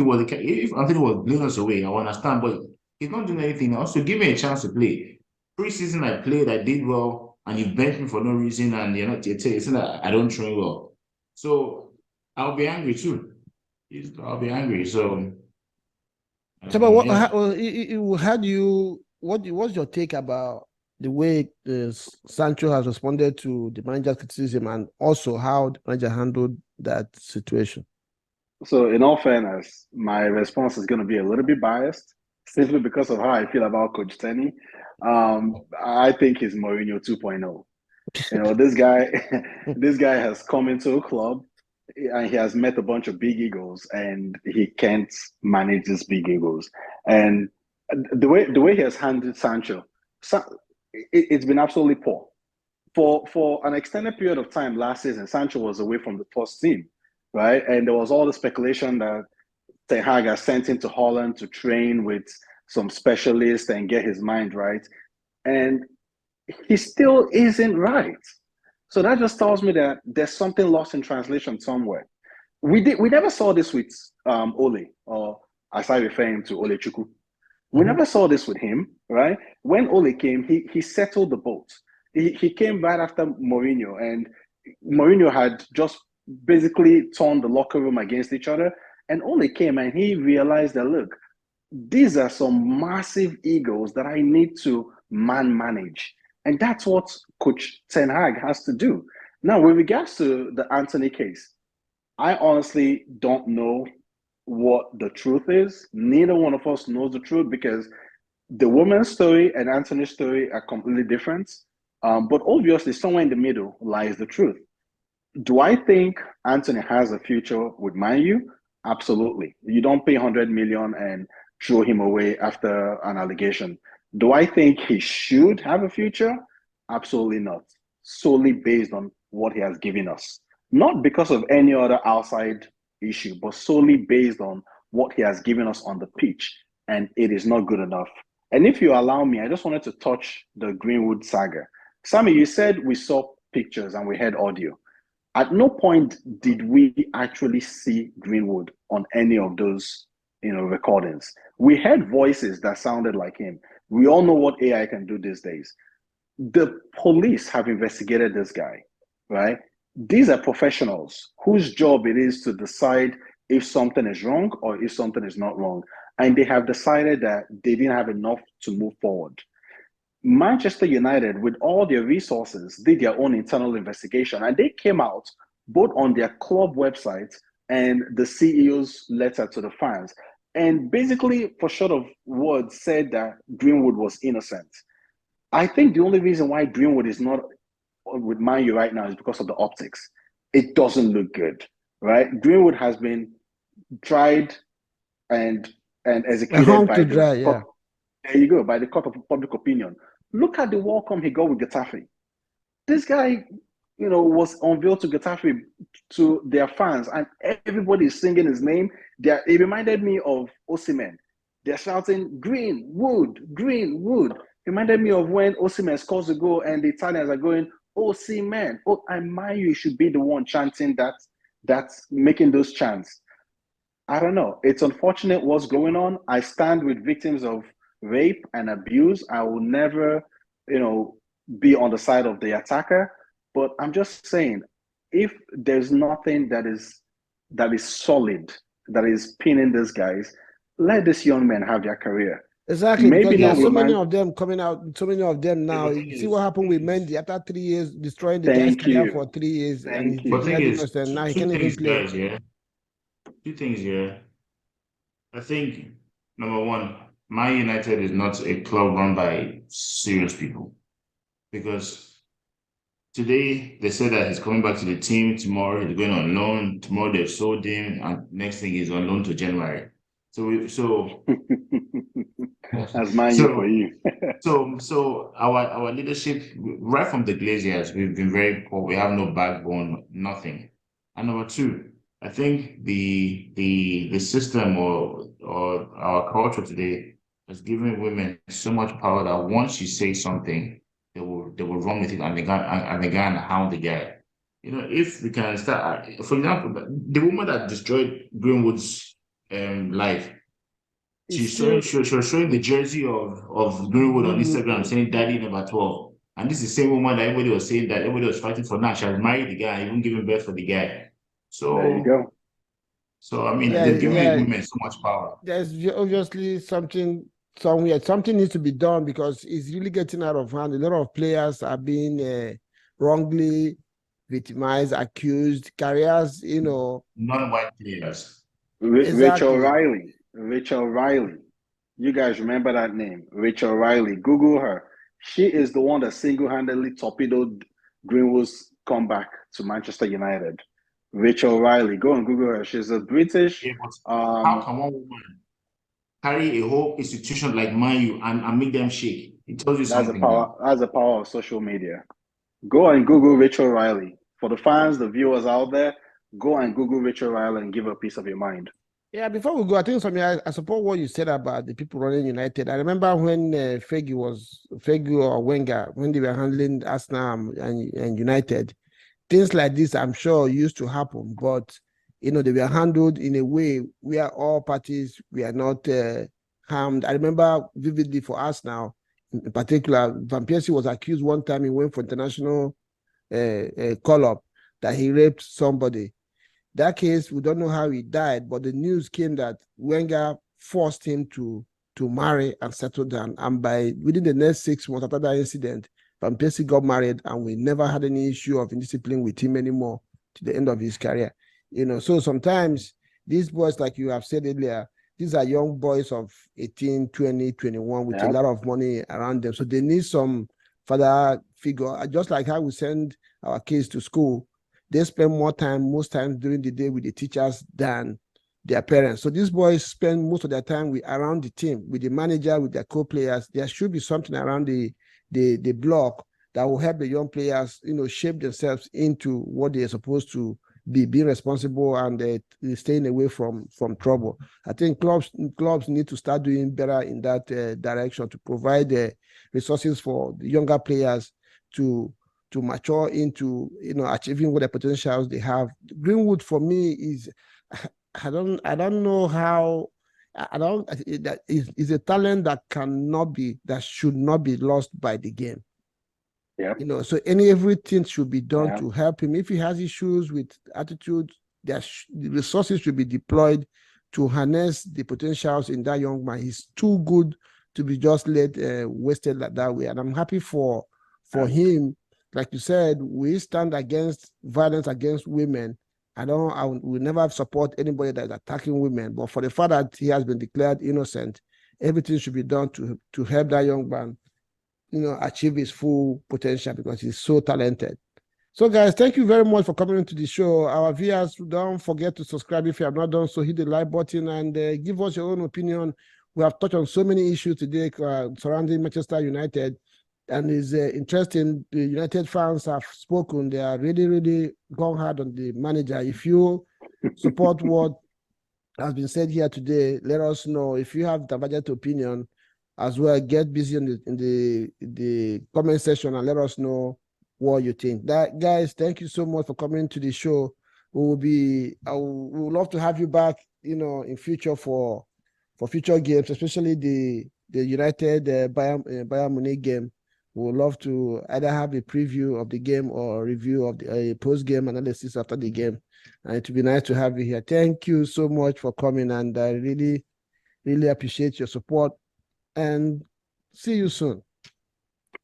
S5: Anthony was blowing us away, I understand, but he's not doing anything else. So give me a chance to play. Preseason, I played, I did well, and you benched me for no reason, and you're saying that I don't train well. So I'll be angry too. I'll be angry. So.
S3: So, but what's your take about the way Sancho has responded to the manager's criticism and also how the manager handled that situation?
S4: So, in all fairness, my response is going to be a little bit biased simply because of how I feel about Coach Tenny. I think he's Mourinho 2.0. You know, this guy has come into a club and he has met a bunch of big egos and he can't manage these big egos. And the way he has handled Sancho, it's been absolutely poor. For an extended period of time last season, Sancho was away from the first team, right? And there was all the speculation that Ten Hag has sent him to Holland to train with some specialists and get his mind right. And he still isn't right. So that just tells me that there's something lost in translation somewhere. We never saw this with Ole, or as I refer him to Ole Chukwu. We never saw this with him, right? When Ole came, he settled the boat. He came right after Mourinho, and Mourinho had just basically turned the locker room against each other. And Ole came and he realized that, look, these are some massive egos that I need to manage. And that's what Coach Ten Hag has to do. Now, with regards to the Anthony case, I honestly don't know what the truth is. Neither one of us knows the truth because the woman's story and Anthony's story are completely different. But obviously, somewhere in the middle lies the truth. Do I think Anthony has a future with Man U? Absolutely. You don't pay 100 million and throw him away after an allegation. Do I think he should have a future? Absolutely not. Solely based on what he has given us. Not because of any other outside issue, but solely based on what he has given us on the pitch. And it is not good enough. And if you allow me, I just wanted to touch the Greenwood saga. Sammy, you said we saw pictures and we heard audio. At no point did we actually see Greenwood on any of those recordings. We heard voices that sounded like him. We all know what AI can do these days. The police have investigated this guy, right? These are professionals whose job it is to decide if something is wrong or if something is not wrong. And they have decided that they didn't have enough to move forward. Manchester United, with all their resources, did their own internal investigation, and they came out both on their club website and the CEO's letter to the fans, and basically, for short of words, said that Greenwood was innocent. I think the only reason why Greenwood is not with Man U right now is because of the optics. It doesn't look good, right? Greenwood has been tried and executed by
S3: there
S4: you go, by the court of public opinion. Look at the welcome he got with Getafe. This guy, was unveiled to Getafe, to their fans, and everybody is singing his name. It reminded me of Osimhen. They're shouting, Greenwood, Greenwood. It reminded me of when Osimhen scores a goal and the Italians are going, Osimhen. Oh, I mind you should be the one chanting that, that's making those chants. I don't know. It's unfortunate what's going on. I stand with victims of rape and abuse. I will never, be on the side of the attacker. But I'm just saying, if there's nothing that is solid, that is pinning these guys, let these young men have their career.
S1: Exactly,
S4: Maybe
S1: because there
S4: not
S1: are so
S4: with
S1: many
S4: man.
S1: of them coming out, so many of them now.
S5: But thing
S1: You see
S5: is,
S1: what happened with
S5: thing is,
S1: Mendy after 3 years, destroying the guy's
S4: Thank
S1: career for
S4: you.
S1: 3 years, and
S4: Thank
S1: he's
S4: you.
S5: but thing
S1: declared
S5: is,
S1: innocent. Now he
S5: two
S1: can't even
S5: things,
S1: play.
S5: guys. Yeah, two things. Yeah, I think number one, Man United is not a club run by serious people because today they said that he's coming back to the team. Tomorrow he's going on loan. Tomorrow they've sold him, and next thing he's on loan to January.
S4: That's man you for
S5: so
S4: you.
S5: so our leadership right from the Glaziers, we've been very poor. We have no backbone, nothing. And number two, I think the system or our culture today has given women so much power that once you say something, they will run with it and they go and hound the guy. If we can start, for example, the woman that destroyed Greenwood's life,
S1: It's still
S5: she was showing the jersey of Greenwood on Instagram saying daddy number 12. And this is the same woman that everybody was saying that everybody was fighting for now. She has married the guy, even given birth for the guy.
S4: There you
S5: So
S4: go.
S5: I mean
S1: yeah,
S5: they've given
S1: yeah.
S5: women so much power.
S1: There's obviously something somewhere. Something needs to be done because it's really getting out of hand. A lot of players are being wrongly victimized, accused, careers.
S5: Non-white players.
S4: Rachel
S1: Exactly.
S4: Riley. Rachel Riley. You guys remember that name? Rachel Riley. Google her. She is the one that single-handedly torpedoed Greenwood's comeback to Manchester United. Rachel Riley. Go and Google her. She's a British.
S5: Yeah, but how can one woman carry a whole institution like Man U and make them shake? It tells you
S4: That's the
S5: something
S4: power.
S5: now.
S4: That's the power of social media. Go and Google Rachel Riley. For the fans, the viewers out there, go and Google Rachel Riley and give her a piece of your mind.
S1: Yeah, before we go, I think I support what you said about the people running United. I remember when Fergie or Wenger, when they were handling Arsenal and United, things like this, I'm sure, used to happen, but they were handled in a way where all parties were not harmed. I remember vividly for Arsenal, in particular, Van Persie was accused one time he went for international call-up that he raped somebody. That case, we don't know how he died, but the news came that Wenger forced him to marry and settle down. And within the next 6 months after that incident, Van Persie got married, and we never had any issue of indiscipline with him anymore to the end of his career. So sometimes these boys, like you have said earlier, these are young boys of 18, 20, 21 with a lot of money around them. So they need some father figure, just like how we send our kids to school. They spend more time, most times during the day, with the teachers than their parents. So these boys spend most of their time around the team, with the manager, with their co-players. There should be something around the block that will help the young players, shape themselves into what they are supposed to be, being responsible and staying away from trouble. I think clubs need to start doing better in that direction to provide resources for the younger players to mature into achieving what the potentials they have. Greenwood for me is I don't know how that is a talent that should not be lost by the game.
S4: Yeah.
S1: So everything should be done to help him. If he has issues with attitude, the resources should be deployed to harness the potentials in that young man. He's too good to be just wasted like that way. And I'm happy for him. Like you said, we stand against violence against women. I will never support anybody that is attacking women. But for the fact that he has been declared innocent, everything should be done to help that young man, achieve his full potential because he's so talented. So, guys, thank you very much for coming into the show. Our viewers, don't forget to subscribe if you have not done so. Hit the like button and give us your own opinion. We have touched on so many issues today surrounding Manchester United. And it's interesting. The United fans have spoken. They are really, really gone hard on the manager. If you support what has been said here today, let us know. If you have divergent opinion as well, get busy in the comment section and let us know what you think. Guys, thank you so much for coming to the show. We would love to have you back
S3: in future for future games, especially the United Bayern Munich game. We would love to either have a preview of the game or a review of the post-game analysis after the game. And it would be nice to have you here. Thank you so much for coming, and I really, really appreciate your support. And see you soon.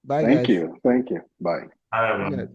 S3: Bye, guys.
S4: Thank you. Bye.
S5: All right,
S3: Yeah.